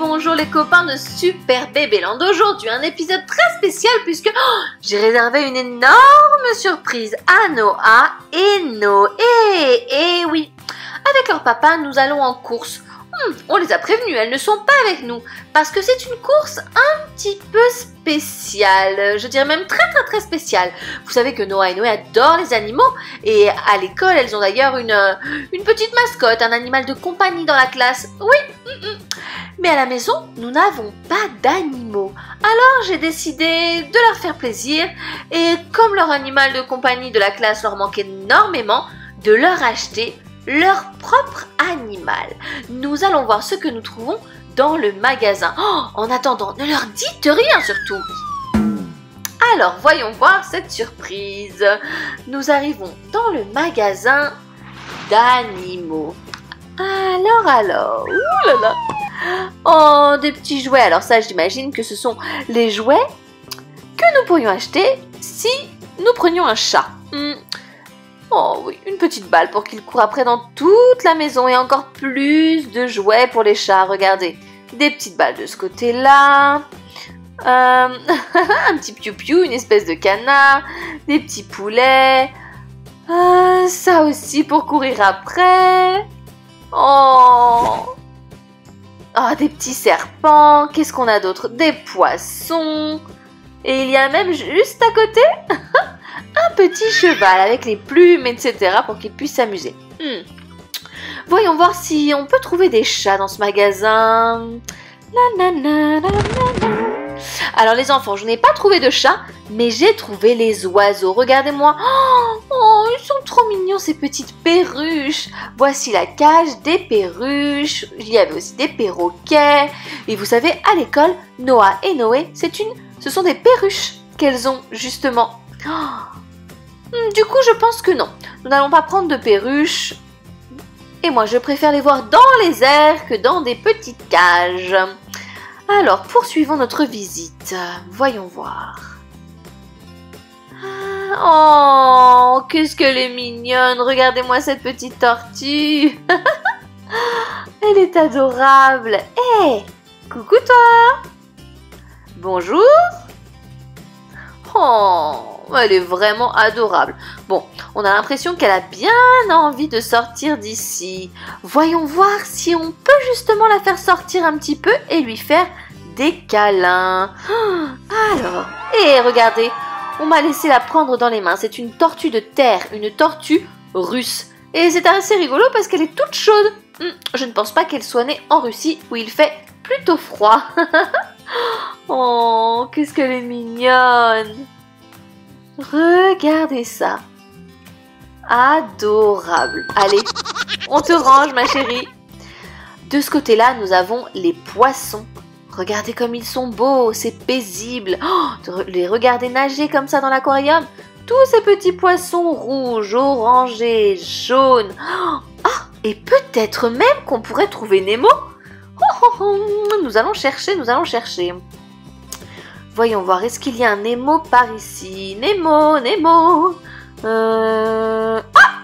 bonjour les copains de Super Babyland. Aujourd'hui un épisode très spécial puisque j'ai réservé une énorme surprise à Noah et Noé. Et oui, avec leur papa nous allons en course. On les a prévenues, elles ne sont pas avec nous parce que c'est une course un petit peu spéciale, je dirais même très spéciale. Vous savez que Noah et Noé adorent les animaux et à l'école elles ont d'ailleurs une petite mascotte, un animal de compagnie dans la classe. Oui, mais à la maison nous n'avons pas d'animaux. Alors j'ai décidé de leur faire plaisir et comme leur animal de compagnie de la classe leur manque énormément, de leur acheter leur propre animal. Nous allons voir ce que nous trouvons dans le magasin. En attendant, ne leur dites rien surtout. Alors, voyons voir cette surprise. Nous arrivons dans le magasin d'animaux. Alors, oulala. Oh, des petits jouets. Alors ça, j'imagine que ce sont les jouets que nous pourrions acheter si nous prenions un chat. Oh oui, une petite balle pour qu'il court après dans toute la maison et encore plus de jouets pour les chats. Regardez, des petites balles de ce côté-là, un petit piou-piou, une espèce de canard, des petits poulets, ça aussi pour courir après. Oh, des petits serpents, qu'est-ce qu'on a d'autre? Des poissons, et il y a même juste à côté un petit cheval avec les plumes, etc. pour qu'il puisse s'amuser. Voyons voir si on peut trouver des chats dans ce magasin. Alors les enfants, je n'ai pas trouvé de chat, mais j'ai trouvé les oiseaux. Regardez-moi. Oh, ils sont trop mignons ces petites perruches. Voici la cage des perruches. Il y avait aussi des perroquets. Et vous savez, à l'école, Noah et Noé, ce sont des perruches qu'elles ont justement. Du coup, je pense que non. Nous n'allons pas prendre de perruches. Et moi, je préfère les voir dans les airs que dans des petites cages. Alors, poursuivons notre visite. Voyons voir. Oh, qu'est-ce qu'elle est mignonne. Regardez-moi cette petite tortue. Elle est adorable. Hé, coucou toi. Bonjour. Oh, elle est vraiment adorable. Bon, on a l'impression qu'elle a bien envie de sortir d'ici. Voyons voir si on peut justement la faire sortir un petit peu et lui faire des câlins. Alors, regardez, on m'a laissé la prendre dans les mains. C'est une tortue de terre, une tortue russe. Et c'est assez rigolo parce qu'elle est toute chaude. Je ne pense pas qu'elle soit née en Russie où il fait plutôt froid. Oh, qu'est-ce qu'elle est mignonne. Regardez ça. Adorable. Allez, on te range ma chérie. De ce côté-là, nous avons les poissons. Regardez comme ils sont beaux, c'est paisible. Les regarder nager comme ça dans l'aquarium. Tous ces petits poissons rouges, orangés, jaunes. Et peut-être même qu'on pourrait trouver Nemo. Nous allons chercher. Voyons voir, est-ce qu'il y a un Nemo par ici? Nemo.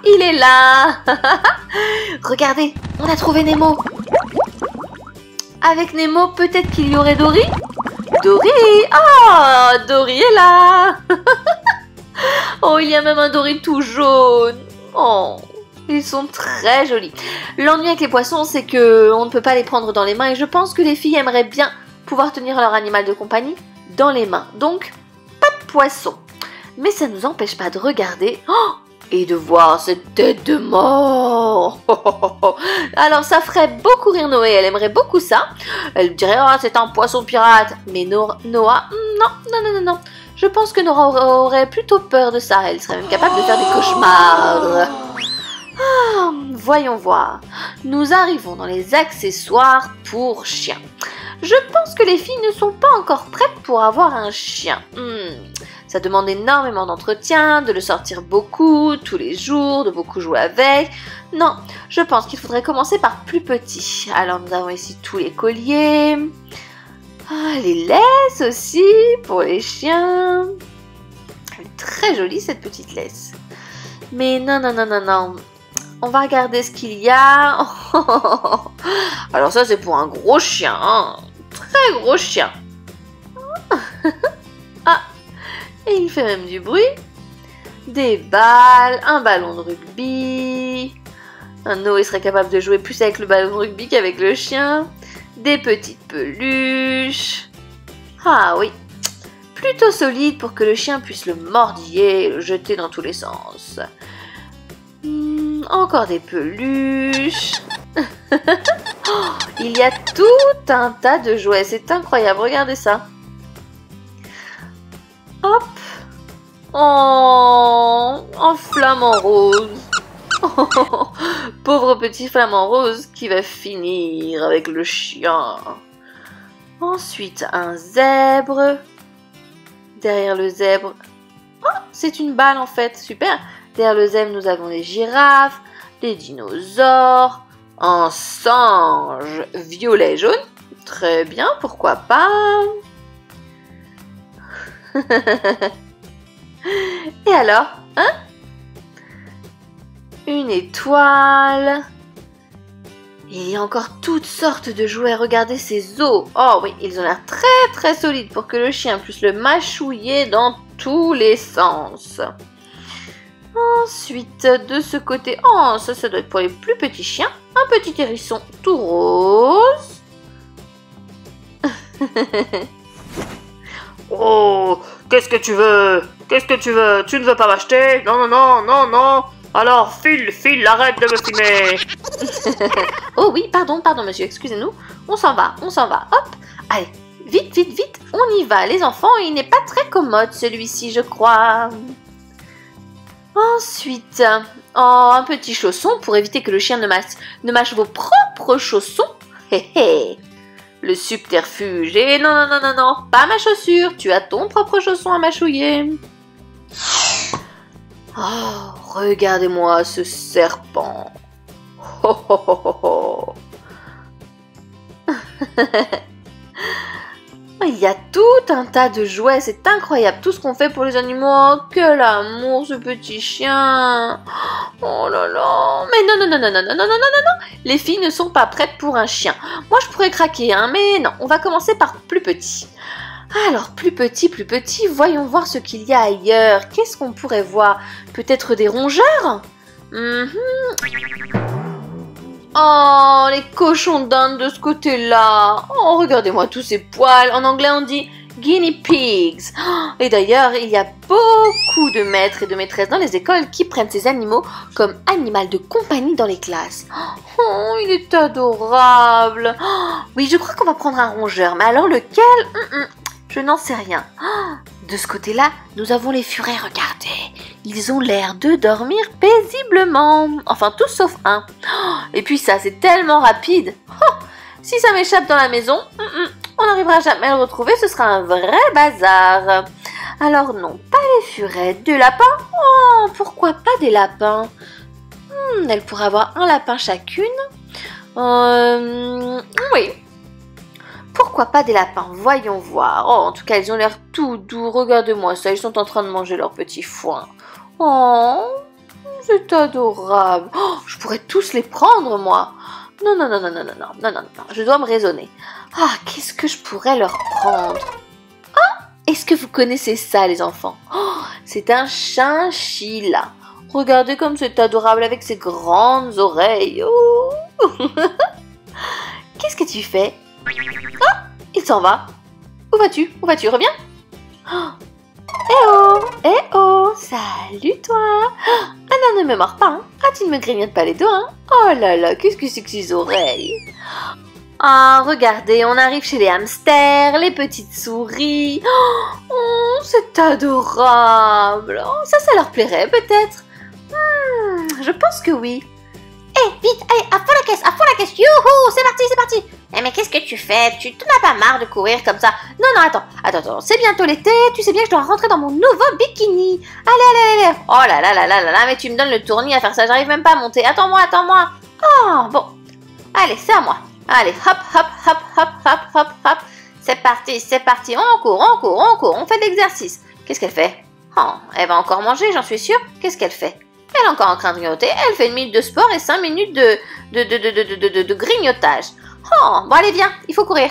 Il est là. Regardez, on a trouvé Nemo. Avec Nemo, peut-être qu'il y aurait Dory. Dory est là. Oh, il y a même un Dory tout jaune. Oh, ils sont très jolis. L'ennui avec les poissons, c'est qu'on ne peut pas les prendre dans les mains et je pense que les filles aimeraient bien pouvoir tenir leur animal de compagnie dans les mains. Donc, pas de poisson. Mais ça ne nous empêche pas de regarder et de voir cette tête de mort. Alors, ça ferait beaucoup rire Noé. Elle aimerait beaucoup ça. Elle dirait, c'est un poisson pirate. Mais Noah, non. Je pense que Noah aurait plutôt peur de ça. Elle serait même capable de faire des cauchemars. Voyons voir. Nous arrivons dans les accessoires pour chiens. Je pense que les filles ne sont pas encore prêtes pour avoir un chien. Ça demande énormément d'entretien, de le sortir beaucoup, tous les jours, de beaucoup jouer avec. Non, je pense qu'il faudrait commencer par plus petit. Alors nous avons ici tous les colliers. Les laisses aussi pour les chiens. Elle est très jolie cette petite laisse. Mais non. On va regarder ce qu'il y a. Alors ça, c'est pour un gros chien. Hein. très gros chien. Ah, et il fait même du bruit. Des balles, un ballon de rugby. Un Noé serait capable de jouer plus avec le ballon de rugby qu'avec le chien. Des petites peluches. Ah oui, plutôt solide pour que le chien puisse le mordiller et le jeter dans tous les sens. Encore des peluches. Oh, il y a tout un tas de jouets, c'est incroyable, regardez ça. Hop. Oh, un flamant rose. Oh, pauvre petit flamant rose qui va finir avec le chien. Ensuite, un zèbre. Derrière le zèbre... Oh, c'est une balle en fait, super. Derrière le zèbre, nous avons des girafes, des dinosaures, un singe violet jaune. Très bien, pourquoi pas. Et alors, hein? Une étoile. Il y a encore toutes sortes de jouets. Regardez ces os. Oh oui, ils ont l'air très très solides pour que le chien puisse le mâchouiller dans tous les sens. Ensuite, de ce côté, oh, ça doit être pour les plus petits chiens. Un petit hérisson tout rose. Oh, qu'est-ce que tu veux? Qu'est-ce que tu veux? Tu ne veux pas m'acheter? Non, non, non, non, non. Alors, file, arrête de me filmer. Oh oui, pardon, monsieur, excusez-nous. On s'en va. Hop, allez, vite, on y va. Les enfants, il n'est pas très commode celui-ci, je crois. Ensuite, oh, un petit chausson pour éviter que le chien ne mâche vos propres chaussons. Hé hé. Le subterfuge. Et non, pas ma chaussure. Tu as ton propre chausson à mâchouiller. Oh, regardez-moi ce serpent. Oh, oh, oh, oh, oh. Il y a tout un tas de jouets, c'est incroyable tout ce qu'on fait pour les animaux. Oh, quel amour ce petit chien. Oh là là. Mais non. Les filles ne sont pas prêtes pour un chien. Moi je pourrais craquer, hein, mais non, on va commencer par plus petit. Alors, plus petit, voyons voir ce qu'il y a ailleurs. Qu'est-ce qu'on pourrait voir? Peut-être des rongeurs? Oh, les cochons d'Inde de ce côté-là. Oh, regardez-moi tous ces poils. En anglais, on dit guinea pigs. Et d'ailleurs, il y a beaucoup de maîtres et de maîtresses dans les écoles qui prennent ces animaux comme animal de compagnie dans les classes. Oh, il est adorable. Oui, je crois qu'on va prendre un rongeur. Mais alors lequel? Je n'en sais rien. De ce côté-là, nous avons les furets, regardez. Ils ont l'air de dormir paisiblement. Enfin, tous sauf un. Et puis ça, c'est tellement rapide. Si ça m'échappe dans la maison, on n'arrivera jamais à le retrouver. Ce sera un vrai bazar. Alors non, pas les furets. Des lapins? Oh, pourquoi pas des lapins? Elle pourrait avoir un lapin chacune. Oui. Pourquoi pas des lapins? Voyons voir. Oh, en tout cas, ils ont l'air tout doux. Regardez-moi ça, ils sont en train de manger leur petit foin. Oh, c'est adorable. Oh, je pourrais tous les prendre, moi. Non. Je dois me raisonner. Ah, qu'est-ce que je pourrais leur prendre? Ah, est-ce que vous connaissez ça, les enfants? Oh, c'est un chinchilla. Regardez comme c'est adorable avec ses grandes oreilles. Oh. Qu'est-ce que tu fais? Ah, il s'en va. Où vas-tu? Reviens. Eh oh, salut toi. Ah non, ne me mords pas, hein. Ah, tu ne me grignotes pas les doigts, hein. Oh là là, qu'est-ce que c'est que ces oreilles? Ah, regardez, on arrive chez les hamsters, les petites souris. Oh, c'est adorable. Oh, ça leur plairait peut-être. Je pense que oui. Vite, allez, à fond la caisse, youhou, c'est parti. Mais qu'est-ce que tu fais? Tu t'en as pas marre de courir comme ça? Non, attends, c'est bientôt l'été, tu sais bien que je dois rentrer dans mon nouveau bikini. Allez. Oh là, mais tu me donnes le tournis à faire ça, j'arrive même pas à monter. Attends-moi. Oh, bon. Allez, c'est à moi. Allez, hop. C'est parti, on court, on fait de l'exercice. Qu'est-ce qu'elle fait? Oh, elle va encore manger, j'en suis sûre. Qu'est-ce qu'elle fait? Elle est encore en train de grignoter, elle fait 1 minute de sport et 5 minutes de grignotage. Oh, bon allez viens, il faut courir.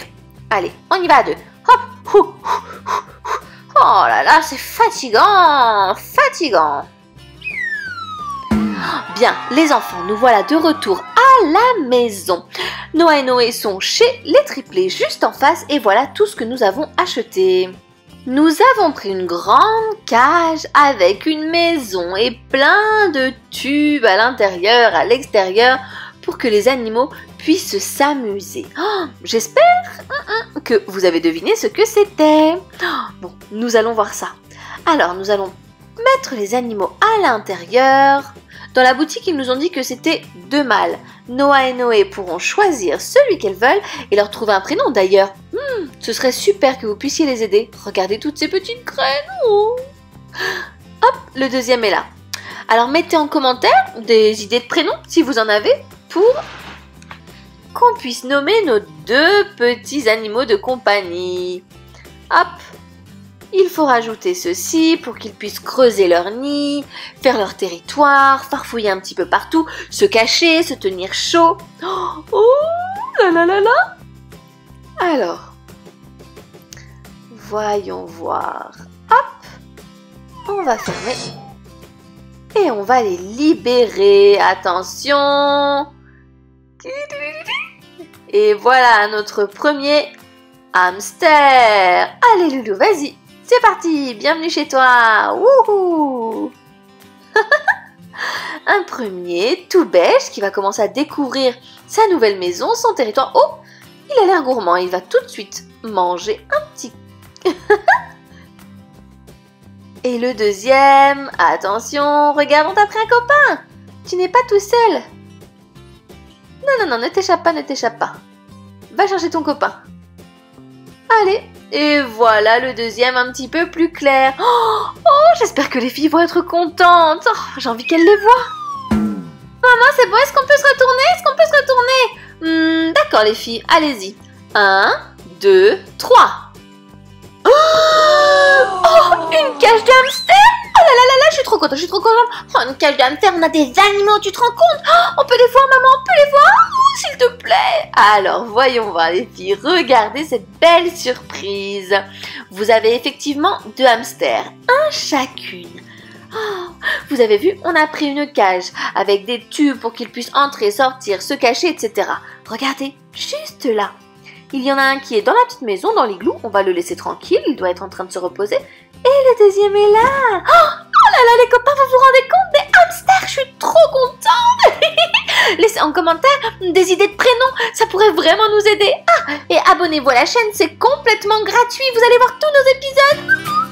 Allez, on y va à 2. Hop. Oh là là, c'est fatigant. Fatigant. Bien, les enfants, nous voilà de retour à la maison. Noah et Noé sont chez les triplés juste en face et voilà tout ce que nous avons acheté. Nous avons pris une grande cage avec une maison et plein de tubes à l'intérieur, à l'extérieur pour que les animaux puissent s'amuser. Oh, j'espère que vous avez deviné ce que c'était. Bon, nous allons voir ça. Alors, nous allons mettre les animaux à l'intérieur. Dans la boutique, ils nous ont dit que c'était 2 mâles. Noah et Noé pourront choisir celui qu'elles veulent et leur trouver un prénom d'ailleurs. Ce serait super que vous puissiez les aider. Regardez toutes ces petites graines. Oh. Hop, le deuxième est là. Alors mettez en commentaire des idées de prénoms si vous en avez pour qu'on puisse nommer nos 2 petits animaux de compagnie. Hop. Il faut rajouter ceci pour qu'ils puissent creuser leur nid, faire leur territoire, farfouiller un petit peu partout, se cacher, se tenir chaud. Oh là là là là. Alors, voyons voir. Hop, on va fermer. Et on va les libérer. Attention. Et voilà notre premier hamster. Allez Loulou, vas-y. C'est parti, bienvenue chez toi. Wouhou. Un premier tout beige qui va commencer à découvrir sa nouvelle maison, son territoire. Oh, il a l'air gourmand, il va tout de suite manger un petit. Et le deuxième, attention, regarde, on t'a pris un copain. Tu n'es pas tout seul. Non, ne t'échappe pas. Va chercher ton copain. Allez. Et voilà le deuxième un petit peu plus clair. Oh, j'espère que les filles vont être contentes. Oh, j'ai envie qu'elles les voient. Maman, c'est bon, est-ce qu'on peut se retourner D'accord les filles, allez-y. 1, 2, 3. Oh, une cage de hamster. Oh là là, je suis trop contente. Oh, une cage de hamster, on a des animaux, tu te rends compte? On peut les voir, maman, on peut les voir, s'il te plaît. Alors, voyons voir les filles, regardez cette belle surprise. Vous avez effectivement 2 hamsters, un chacune. Oh, vous avez vu, on a pris une cage avec des tubes pour qu'ils puissent entrer, sortir, se cacher, etc. Regardez, juste là. Il y en a un qui est dans la petite maison, dans l'igloo. On va le laisser tranquille, il doit être en train de se reposer. Et le deuxième est là. Oh là là, les copains, vous vous rendez compte? Des hamsters, je suis trop contente. Laissez en commentaire des idées de prénoms, ça pourrait vraiment nous aider. Ah, et abonnez-vous à la chaîne, c'est complètement gratuit. Vous allez voir tous nos épisodes.